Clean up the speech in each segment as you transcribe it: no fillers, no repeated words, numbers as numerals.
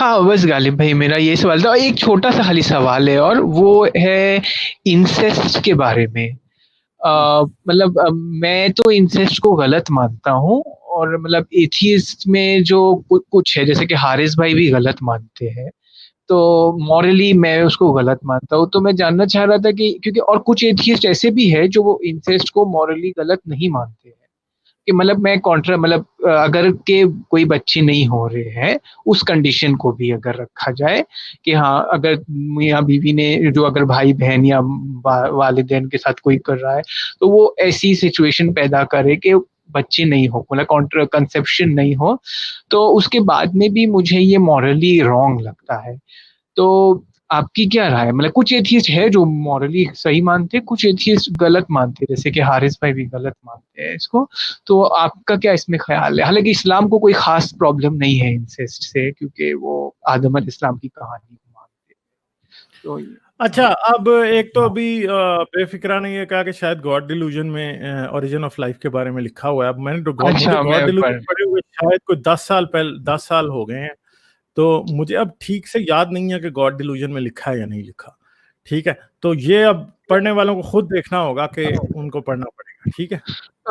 हाँ, बस गालिब भाई मेरा ये सवाल था, एक छोटा सा खाली सवाल है और वो है इंसेस्ट के बारे में। मतलब मैं तो इंसेस्ट को गलत मानता हूँ, और मतलब एथियस्ट में जो कुछ है, जैसे कि हारिस भाई भी गलत मानते हैं, तो मॉरली मैं उसको गलत मानता हूँ। तो मैं जानना चाह रहा था कि क्योंकि और कुछ एथियस्ट ऐसे भी है जो वो इंसेस्ट को मॉरली गलत नहीं मानते हैं, कि मतलब मैं कॉन्ट्रा मतलब अगर के कोई बच्चे नहीं हो रहे हैं, उस कंडीशन को भी अगर रखा जाए कि हाँ, अगर मियाँ बीवी ने जो अगर भाई बहन या वालिदैन के साथ कोई कर रहा है, तो वो ऐसी सिचुएशन पैदा करे कि बच्चे नहीं हो, मतलब कॉन्ट्रा कंसेप्शन नहीं हो, तो उसके बाद में भी मुझे ये मॉरली रॉन्ग लगता है। तो आपकी क्या राय है? मतलब कुछ एथियस्ट है जो मॉरली सही मानते हैं, कुछ एथियस्ट गलत मानते हैं, जैसे कि हारिस भाई भी गलत मानते हैं इसको। तो आपका क्या इसमें ख्याल है? हालांकि इस्लाम को कोई खास प्रॉब्लम नहीं है इंसेस्ट से, क्योंकि वो आदम अलैहिस्सलाम की कहानी को मानते हैं। तो अच्छा, अब एक तो अभी बेफिक्रा ने ये कहा कि शायद गॉड डिल्यूजन में ओरिजिन ऑफ लाइफ के बारे में लिखा हुआ है। अब मैंने तो मुझे अच्छा, गॉड मैं डिल्यूजन पर पढ़े हुए शायद कोई 10 साल पहले, 10 साल हो गए हैं, तो मुझे अब ठीक से याद नहीं है कि गॉड डिल्यूजन में लिखा है या नहीं लिखा। ठीक है, तो ये अब पढ़ने वालों को खुद देखना होगा कि उनको पढ़ना पड़ेगा। ठीक है,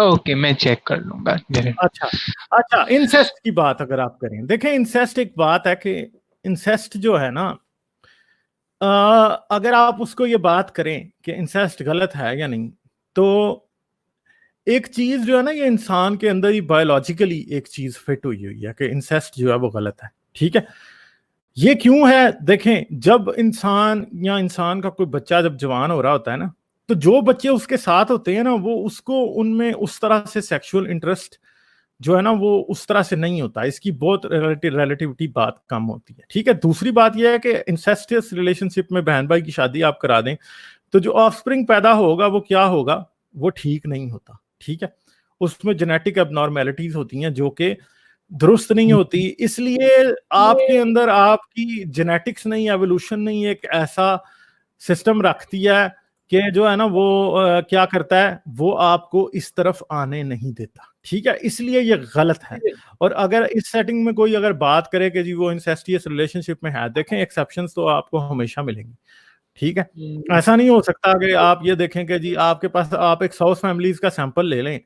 ओके, मैं चेक कर लूंगा मेरे। अच्छा। अच्छा, इंसेस्ट की बात अगर आप करें, देखें इंसेस्ट एक बात है कि इंसेस्ट जो है ना, अगर आप उसको ये बात करें कि इंसेस्ट गलत है या नहीं, तो एक चीज जो है ना, ये इंसान के अंदर ही बायोलॉजिकली एक चीज फिट हुई हुई है कि इंसेस्ट जो है वो गलत है। ठीक है, ये क्यों है? देखें, जब इंसान या इंसान का कोई बच्चा जब जवान हो रहा होता है ना, तो जो बच्चे उसके साथ होते हैं ना, वो उसको उनमें उस तरह से सेक्सुअल इंटरेस्ट जो है ना वो उस तरह से नहीं होता। इसकी बहुत रिलेटिविटी बात कम होती है। ठीक है, दूसरी बात यह है कि इंसेस्टियस रिलेशनशिप में बहन भाई की शादी आप करा दें, तो जो ऑफस्प्रिंग पैदा होगा वो क्या होगा? वो ठीक नहीं होता। ठीक है, उसमें जेनेटिक एबनॉर्मेलिटीज होती हैं जो कि दुरुस्त नहीं होती। इसलिए आपके अंदर आपकी जेनेटिक्स नहीं, एवोल्यूशन नहीं एक ऐसा सिस्टम रखती है कि जो है ना वो क्या करता है, वो आपको इस तरफ आने नहीं देता। ठीक है, इसलिए ये गलत है। और अगर इस सेटिंग में कोई अगर बात करे कि जी वो इंसेस्टियस रिलेशनशिप में है, देखें एक्सेप्शंस तो आपको हमेशा मिलेंगी। ठीक है, ऐसा नहीं हो सकता कि आप ये देखें कि जी आपके पास आप एक 100 फैमिलीज का सैंपल ले लें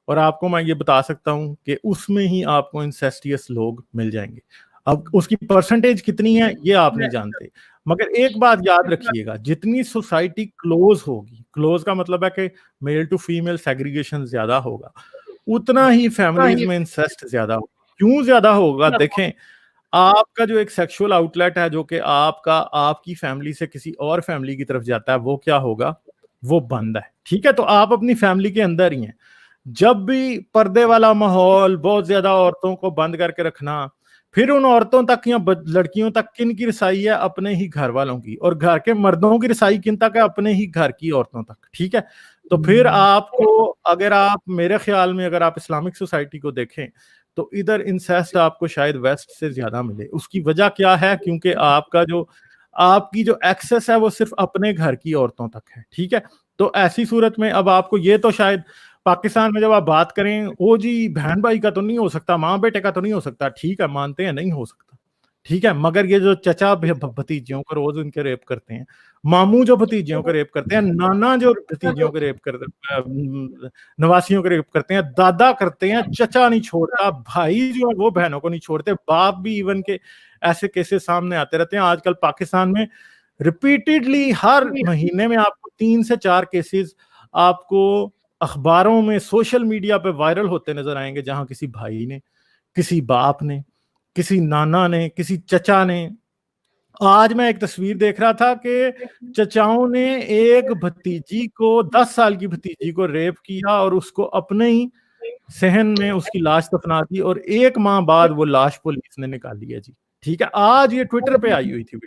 और आपको मैं ये बता सकता हूं कि उसमें ही आपको इंसेस्टियस लोग मिल जाएंगे। अब उसकी परसेंटेज कितनी है ये आप नहीं जानते, मगर एक बात याद रखिएगा, जितनी सोसाइटी क्लोज होगी, क्लोज का मतलब है कि मेल टू फीमेल सेग्रीगेशन ज्यादा होगा, उतना ही फैमिलीज में इंसेस्ट ज्यादा होगा। क्यों ज्यादा होगा? देखें, आपका जो एक सेक्सुअल आउटलेट है जो कि आपका आपकी फैमिली से किसी और फैमिली की तरफ जाता है, वो क्या होगा? वो बंद है। ठीक है, तो आप अपनी फैमिली के अंदर ही हैं। जब भी पर्दे वाला माहौल, बहुत ज्यादा औरतों को बंद करके रखना, फिर उन औरतों तक या लड़कियों तक किन की रसाई है? अपने ही घर वालों की। और घर के मर्दों की रसाई किन तक है? अपने ही घर की औरतों तक। ठीक है, तो फिर आपको, अगर आप मेरे ख्याल में अगर आप इस्लामिक सोसाइटी को देखें, तो इधर इंसेस्ट आपको शायद वेस्ट से ज्यादा मिले। उसकी वजह क्या है? क्योंकि आपकी जो एक्सेस है वो सिर्फ अपने घर की औरतों तक है। ठीक है, तो ऐसी सूरत में अब आपको ये तो शायद पाकिस्तान में जब आप बात करें, ओ जी बहन भाई का तो नहीं हो सकता, माँ बेटे का तो नहीं हो सकता, ठीक है मानते हैं नहीं हो सकता। ठीक है, मगर ये जो चचा भतीजियों को रोज उनके रेप करते हैं, मामू जो भतीजियों को रेप करते हैं, नाना जो भतीजियों को रेप करते, नवासियों को रेप करते हैं, दादा करते हैं, चचा नहीं छोड़ता, भाई जो है वो बहनों को नहीं छोड़ते, बाप भी इवन के ऐसे केसेस सामने आते रहते हैं। आजकल पाकिस्तान में रिपीटेडली हर महीने में आपको 3 से 4 केसेस आपको अखबारों में, सोशल मीडिया पे वायरल होते नजर आएंगे, जहां किसी भाई ने, किसी बाप ने, किसी नाना ने, किसी चचा ने। आज मैं एक तस्वीर देख रहा था कि चचाओं ने एक भतीजी को, 10 साल की भतीजी को रेप किया और उसको अपने ही सहन में उसकी लाश दफना दी, और 1 माह बाद वो लाश पुलिस ने निकाली है जी। ठीक है, आज ये ट्विटर पे आई हुई थी।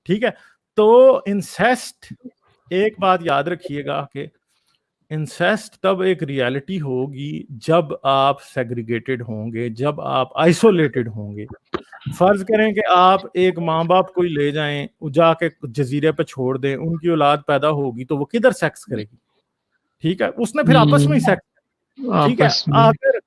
ठीक है, तो इंसेस्ट, एक बात याद रखिएगा कि इंसेस्ट तब एक रियलिटी होगी जब आप सेग्रीगेटेड होंगे, जब आप आइसोलेटेड होंगे। फर्ज करें कि आप एक माँ बाप को ही ले जाएं, जाके जजीरे पे छोड़ दें, उनकी औलाद पैदा होगी तो वो किधर सेक्स करेगी? ठीक है, उसने फिर आपस में ही सेक्स। ठीक है, आपस में। अगर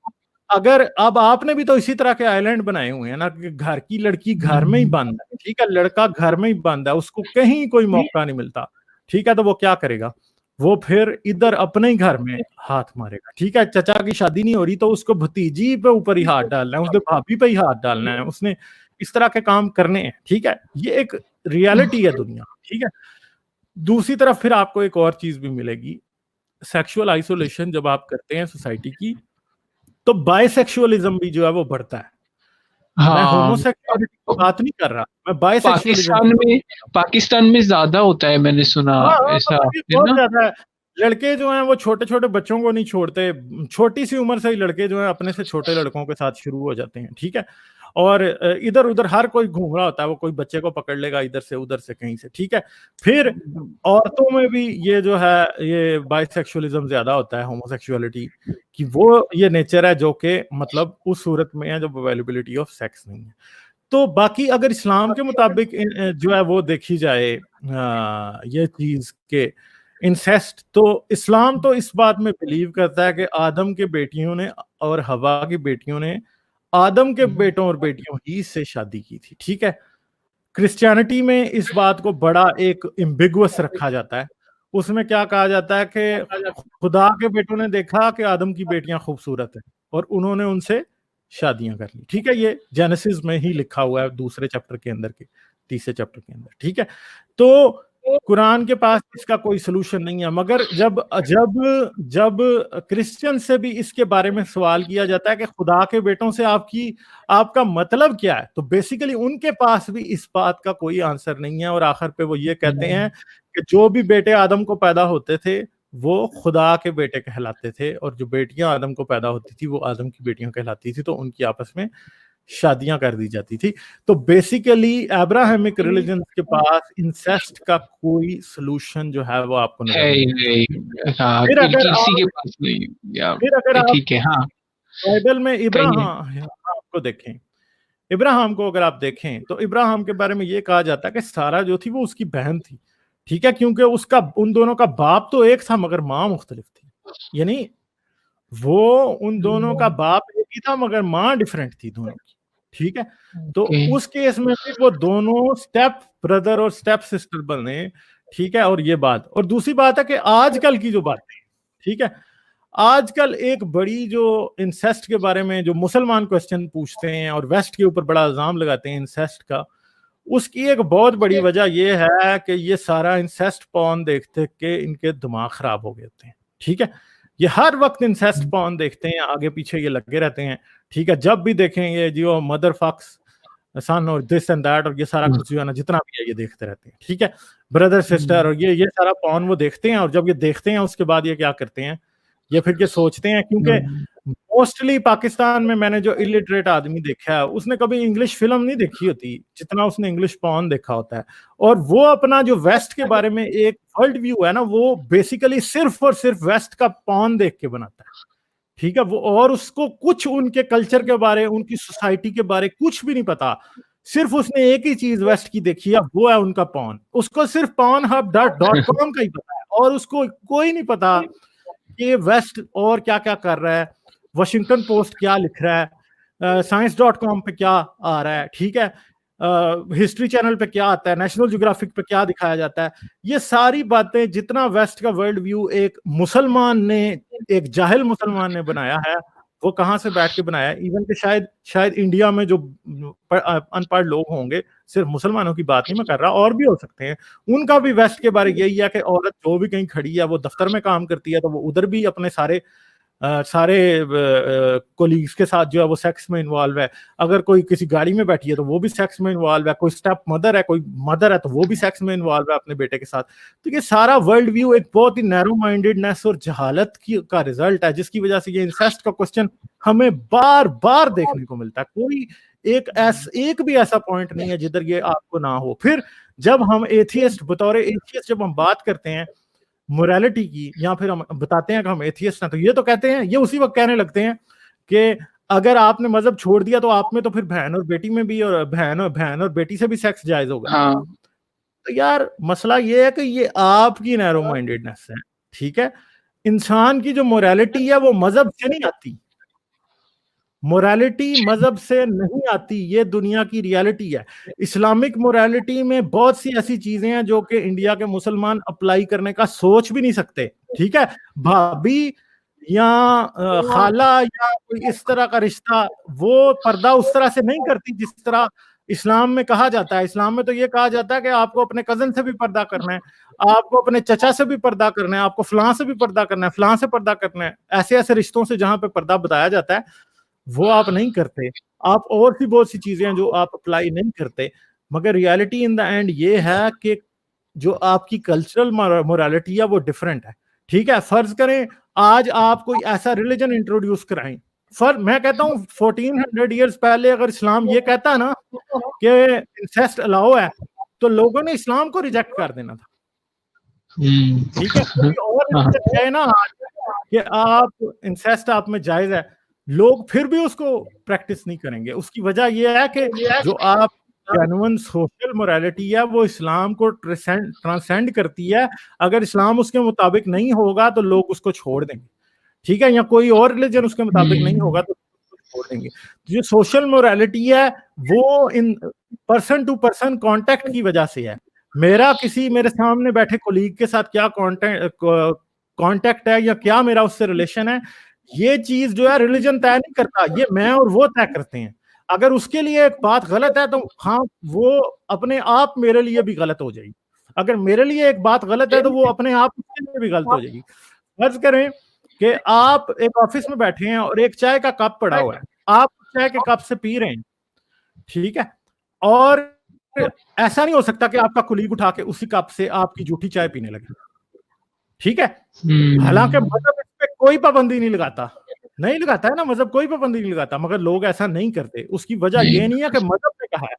अगर अब आपने भी तो इसी तरह के आइलैंड बनाए हुए हैं ना, कि घर की लड़की घर में ही बंद है, ठीक है, लड़का घर में ही बंद है, उसको कहीं कोई मौका नहीं मिलता, ठीक है, तो वो क्या करेगा, वो फिर इधर अपने ही घर में हाथ मारेगा, ठीक है, चचा की शादी नहीं हो रही तो उसको भतीजी पे ऊपर ही हाथ डालना है, उसने भाभी पे ही हाथ डालना है, उसने इस तरह के काम करने हैं, ठीक है, ये एक रियलिटी है दुनिया, ठीक है। दूसरी तरफ फिर आपको एक और चीज भी मिलेगी, सेक्सुअल आइसोलेशन जब आप करते हैं सोसाइटी की, तो बायसेक्सुअलिज्म भी जो है वो बढ़ता है। मैं हाँ, होमोसेक्सुअलिटी की बात नहीं कर रहा, मैं बायसेक्सुअलिज्म की पाकिस्तान बात में कर रहा हूँ। पाकिस्तान में ज़्यादा होता है, मैंने सुना हाँ, हाँ, ऐसा, मतलब ये है बहुत ना? ज़्यादा है। लड़के जो हैं वो छोटे-छोटे बच्चों को नहीं छोड़ते, छोटी-सी उम्र से ही लड़के जो हैं अपने से छोटे लड़कों के साथ शुरू हो जाते हैं, ठीक है? और इधर-उधर हर कोई घूम रहा होता है, वो कोई बच्चे को पकड़ लेगा इधर से, उधर से, कहीं से, ठीक है? फिर औरतों में भी ये जो है, ये बायसेक्सुअलिज्म ज़्यादा होता है, होमोसेक्सुअलिटी, कि वो ये नेचर है जो कि मतलब उस सूरत में है जब अवेलेबिलिटी ऑफ सेक्स नहीं है। तो बाकी अगर इस्लाम के मुताबिक जो है वो देखी जाए ये चीज के इंसेस्ट, तो इस्लाम तो इस बात में बिलीव करता है कि आदम के बेटियों ने और हवा की बेटियों ने आदम के बेटों और बेटियों ही से शादी की थी, ठीक है। क्रिश्चियनिटी में इस बात को बड़ा एक एम्बिगुअस रखा जाता है, उसमें क्या कहा जाता है कि खुदा के बेटों ने देखा कि आदम की बेटियां खूबसूरत हैं और उन्होंने उनसे शादियां कर ली, ठीक है, ये जेनेसिस में ही लिखा हुआ है, दूसरे चैप्टर के अंदर के तीसरे चैप्टर के अंदर, ठीक है। तो कुरान के पास इसका कोई सोल्यूशन नहीं है, मगर जब जब जब क्रिश्चियन से भी इसके बारे में सवाल किया जाता है कि खुदा के बेटों से आपका मतलब क्या है, तो बेसिकली उनके पास भी इस बात का कोई आंसर नहीं है, और आखिर पे वो ये कहते हैं कि जो भी बेटे आदम को पैदा होते थे वो खुदा के बेटे कहलाते थे, और जो बेटियां आदम को पैदा होती थी वो आदम की बेटियां कहलाती थी, तो उनकी आपस में शादियां कर दी जाती थी। तो बेसिकली अब्राहमिक रिलीजन के पास इंसेस्ट का कोई सॉल्यूशन जो है वो आपको है नजर ही नहीं आता। नहीं, हाँ, फिर अगर किसी आप के पास नहीं, या फिर अगर आप ठीक है, हाँ, बाइबल में कहिए। इब्राहिम को देखें, इब्राहिम को अगर आप देखें तो इब्राहिम के बारे में ये कहा जाता है कि सारा जो थी वो उसकी बहन थी, ठीक है, क्योंकि उसका उन दोनों का बाप तो एक था मगर माँ मुख्तलिफ थी, यानी वो उन दोनों का बाप एक ही था मगर माँ डिफरेंट थी दोनों की, ठीक है। तो ओके। उस केस में भी वो दोनों स्टेप ब्रदर और स्टेप सिस्टर बने, ठीक है। और ये बात, और दूसरी बात है कि आजकल की जो बातें, ठीक है, आजकल एक बड़ी जो इंसेस्ट के बारे में जो मुसलमान क्वेश्चन पूछते हैं और वेस्ट के ऊपर बड़ा इल्जाम लगाते हैं इंसेस्ट का, उसकी एक बहुत बड़ी वजह यह है कि ये सारा इंसेस्ट पॉर्न देखते के इनके दिमाग खराब हो गए होते हैं, ठीक है। ये हर वक्त इंसेस्ट पॉर्न देखते हैं, आगे पीछे ये लगे रहते हैं, ठीक है। जब भी देखें ये जो मदर फक्स सन और दिस एंड दैट और ये सारा कुछ जो है ना, जितना भी है ये देखते रहते हैं, ठीक है। ब्रदर सिस्टर और ये सारा पॉर्न वो देखते हैं, और जब ये देखते हैं उसके बाद ये क्या करते हैं, ये फिर ये सोचते हैं, क्योंकि मोस्टली पाकिस्तान में मैंने जो इलिटरेट आदमी देखा है उसने कभी इंग्लिश फिल्म नहीं देखी होती जितना उसने इंग्लिश पॉर्न देखा होता है, और वो अपना जो वेस्ट के बारे में एक वर्ल्ड व्यू है ना, वो बेसिकली सिर्फ और सिर्फ वेस्ट का पॉर्न देख के बनाता है, ठीक है। वो और उसको कुछ उनके कल्चर के बारे, उनकी सोसाइटी के बारे कुछ भी नहीं पता, सिर्फ उसने एक ही चीज वेस्ट की देखी है, वो है उनका पॉर्न। उसको सिर्फ pornhub.com का ही पता है, और उसको कोई नहीं पता कि वेस्ट और क्या क्या कर रहा है, वॉशिंगटन पोस्ट क्या लिख रहा है, साइंस.com पे क्या आ रहा है, ठीक है, हिस्ट्री चैनल पे क्या आता है, नेशनल ज्योग्राफिक पे क्या दिखाया जाता है। ये सारी बातें जितना वेस्ट का वर्ल्ड व्यू एक मुसलमान ने, एक जाहिल मुसलमान ने बनाया है, वो कहाँ से बैठ के बनाया है। इवन कि शायद शायद इंडिया में जो अनपढ़ लोग होंगे, सिर्फ मुसलमानों की बात नहीं मैं कर रहा, और भी हो सकते हैं, उनका भी वेस्ट के बारे यही है कि औरत जो भी कहीं खड़ी है, वो दफ्तर में काम करती है तो वो उधर भी अपने सारे कोलीग्स के साथ जो है वो सेक्स में इन्वॉल्व है। अगर कोई किसी गाड़ी में बैठी है तो वो भी सेक्स में इन्वॉल्व है, कोई स्टेप मदर है, कोई मदर है तो वो भी सेक्स में इन्वॉल्व है अपने बेटे के साथ। तो ये सारा वर्ल्ड व्यू एक बहुत ही नैरो माइंडेडनेस और जहालत की का रिजल्ट है, जिसकी वजह से ये इंसेस्ट का क्वेश्चन हमें बार बार देखने को मिलता है। कोई एक भी ऐसा पॉइंट नहीं है जिधर ये आपको ना हो। फिर जब हम एथियस्ट, बतौर एथियस्ट जब हम बात करते हैं मोरालिटी की, या फिर हम बताते हैं कि हम एथियस्ट हैं, तो ये तो कहते हैं, ये उसी वक्त कहने लगते हैं कि अगर आपने मजहब छोड़ दिया तो आप में तो फिर बहन और बेटी में भी, और बहन और बेटी से भी सेक्स जायज होगा। हाँ, तो यार मसला ये है कि ये आपकी नैरो माइंडेडनेस है, ठीक है। इंसान की जो मोरालिटी है वो मजहब से नहीं आती, मोरालिटी मजहब से नहीं आती, ये दुनिया की रियलिटी है। इस्लामिक मोरालिटी में बहुत सी ऐसी चीजें हैं जो कि इंडिया के मुसलमान अप्लाई करने का सोच भी नहीं सकते, ठीक है। भाभी या खाला या कोई इस तरह का रिश्ता, वो पर्दा उस तरह से नहीं करती जिस तरह इस्लाम में कहा जाता है। इस्लाम में तो ये कहा जाता है कि आपको अपने कजन से भी पर्दा करना है, आपको अपने चचा से भी पर्दा करना है, आपको फलां से भी पर्दा करना है, फलां से पर्दा करना है। ऐसे ऐसे रिश्तों से जहां पे पर्दा बताया जाता है वो आप नहीं करते। आप और भी बहुत सी चीजें हैं जो आप अप्लाई नहीं करते। मगर रियलिटी इन द एंड ये है कि जो आपकी कल्चरल मोरालिटी है वो डिफरेंट है, ठीक है। फर्ज करें आज आप कोई ऐसा रिलीजन इंट्रोड्यूस कराएं, मैं कहता हूं 1400 ईयर्स पहले अगर इस्लाम ये कहता ना कि इंसेस्ट अलाउ है, तो लोगों ने इस्लाम को रिजेक्ट कर देना था, ठीक है। कोई और कहे ना कि आप इंसेस्ट आप में जायज है, लोग फिर भी उसको प्रैक्टिस नहीं करेंगे। उसकी वजह यह है कि जो आप जेन्युइन सोशल मोरालिटी है वो इस्लाम को ट्रांसेंड करती है। अगर इस्लाम उसके मुताबिक नहीं होगा तो लोग उसको छोड़ देंगे, ठीक है, या कोई और रिलीजन उसके मुताबिक नहीं होगा तो छोड़ देंगे। जो सोशल मोरालिटी है वो in person to person contact की वजह से है। मेरा किसी मेरे सामने बैठे कोलीग के साथ क्या कांटेक्ट है या क्या मेरा उससे रिलेशन है, ये चीज जो है रिलीजन तय नहीं करता, ये मैं और वो तय करते हैं। अगर उसके लिए एक बात गलत है तो हाँ वो अपने आप मेरे लिए भी गलत हो जाएगी। अगर मेरे लिए एक बात गलत है तो वो अपने आप उसके लिए भी गलत हो जाएगी। फर्ज करें कि आप एक ऑफिस में बैठे हैं और एक चाय का कप पड़ा हुआ है, आप चाय के कप से पी रहे हैं, ठीक है, और ऐसा नहीं हो सकता कि आपका कुलीग उठा के उसी कप से आपकी जूठी चाय पीने लगे, ठीक है। हालांकि मजहब इस पे कोई पाबंदी नहीं लगाता है ना, मजहब कोई पाबंदी नहीं लगाता, मगर लोग ऐसा नहीं करते। उसकी वजह ये नहीं है कि मजहब ने कहा है,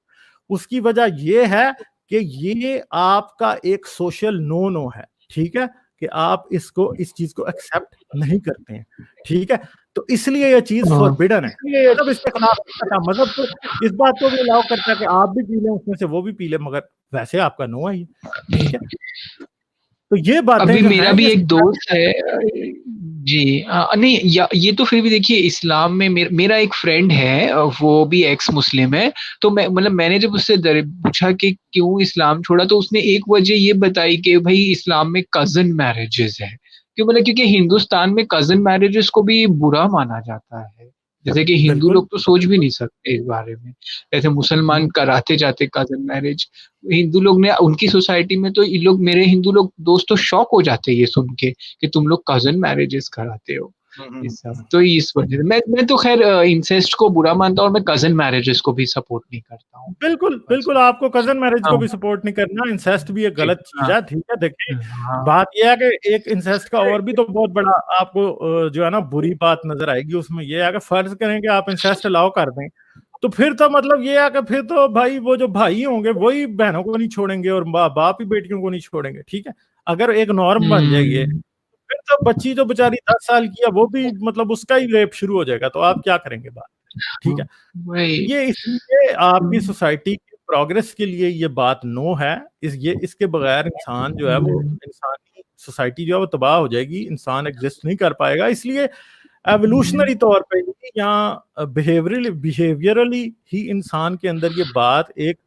उसकी वजह ये है कि ये आपका एक सोशल नो है, ठीक है, कि आप इस चीज को एक्सेप्ट नहीं करते हैं, ठीक है। तो इसलिए ये चीज फॉरबिडन है। मजहब इसके खिलाफ था, मजहब तो इस बात को भी अलाउ करता है कि आप भी पी लें उसमें से वो भी पी ले, मगर वैसे आपका नो है, ठीक है। तो ये बातें अभी मेरा भी एक दोस्त है जी, नहीं ये तो फिर भी देखिए इस्लाम में मेरा एक फ्रेंड है, वो भी एक्स मुस्लिम है। तो मैंने जब उससे पूछा कि क्यों इस्लाम छोड़ा, तो उसने एक वजह ये बताई कि भाई इस्लाम में कजन मैरिजेस है। क्योंकि हिंदुस्तान में कजन मैरिजेस को भी बुरा माना जाता है, जैसे कि हिंदू लोग तो सोच भी नहीं सकते इस बारे में। जैसे मुसलमान कराते जाते कजन मैरिज, हिंदू लोग ने उनकी सोसाइटी में तो ये लोग, मेरे हिंदू लोग दोस्त तो शॉक हो जाते हैं ये सुन के कि तुम लोग कजन मैरिजेस कराते हो। इस सब तो इस वजह से मैं तो खैर इंसेस्ट को बुरा मानता हूँ और मैं कजन मैरिजेस को भी सपोर्ट नहीं करता हूँ। बिल्कुल आपको कजन मैरिज को भी सपोर्ट नहीं करना, इंसेस्ट भी एक गलत चीज है, ठीक है। देखिए बात यह है कि एक इंसेस्ट का और भी तो बहुत बड़ा आपको जो है ना बुरी बात नजर आएगी उसमें, यह है कि फर्ज करें कि आप इंसेस्ट अलाउ कर दें तो फिर तो मतलब ये है कि फिर तो भाई वो जो भाई होंगे वही बहनों को नहीं छोड़ेंगे और बाप ही बेटियों को नहीं छोड़ेंगे, ठीक है। अगर एक नॉर्म बन जाएगी फिर तो बच्ची जो बेचारी 10 साल की है वो भी मतलब उसका ही रेप शुरू हो जाएगा, तो आप क्या करेंगे बात, ठीक है। ये इसलिए आपकी सोसाइटी की प्रोग्रेस के लिए ये बात नो है। इसके बगैर इंसान जो है वो इंसानी सोसाइटी जो है वो तबाह हो जाएगी, इंसान एग्जिस्ट नहीं कर पाएगा। इसलिए एवोल्यूशनरी तौर पे या बिहेवियरली ही इंसान के अंदर ये बात एक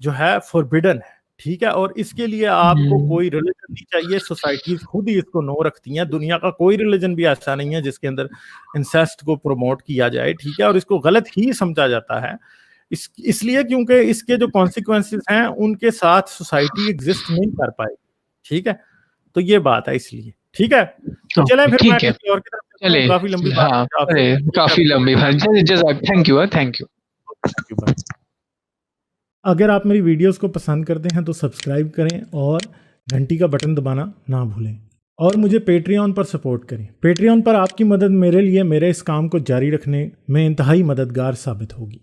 जो है फॉरबिडन है, ठीक है। और इसके लिए आपको कोई रिलीजन नहीं चाहिए, सोसाइटीज खुद ही इसको नो रखती हैं। दुनिया का कोई रिलीजन भी ऐसा नहीं है जिसके अंदर इंसेस्ट को प्रमोट किया जाए, ठीक है, और इसको गलत ही समझा जाता है। इसलिए क्योंकि इसके जो कॉन्सिक्वेंसेस हैं उनके साथ सोसाइटी एग्जिस्ट नहीं कर पाएगी, ठीक है। तो ये बात है इसलिए, ठीक है। तो चलें फिर मैं किसी और की तरफ चले, काफी लंबी बात, काफी लंबी बात। थैंक यू अगर आप मेरी वीडियोस को पसंद करते हैं तो सब्सक्राइब करें और घंटी का बटन दबाना ना भूलें, और मुझे पेट्रियन पर सपोर्ट करें। पेट्रियन पर आपकी मदद मेरे लिए मेरे इस काम को जारी रखने में इंतहाई मददगार साबित होगी।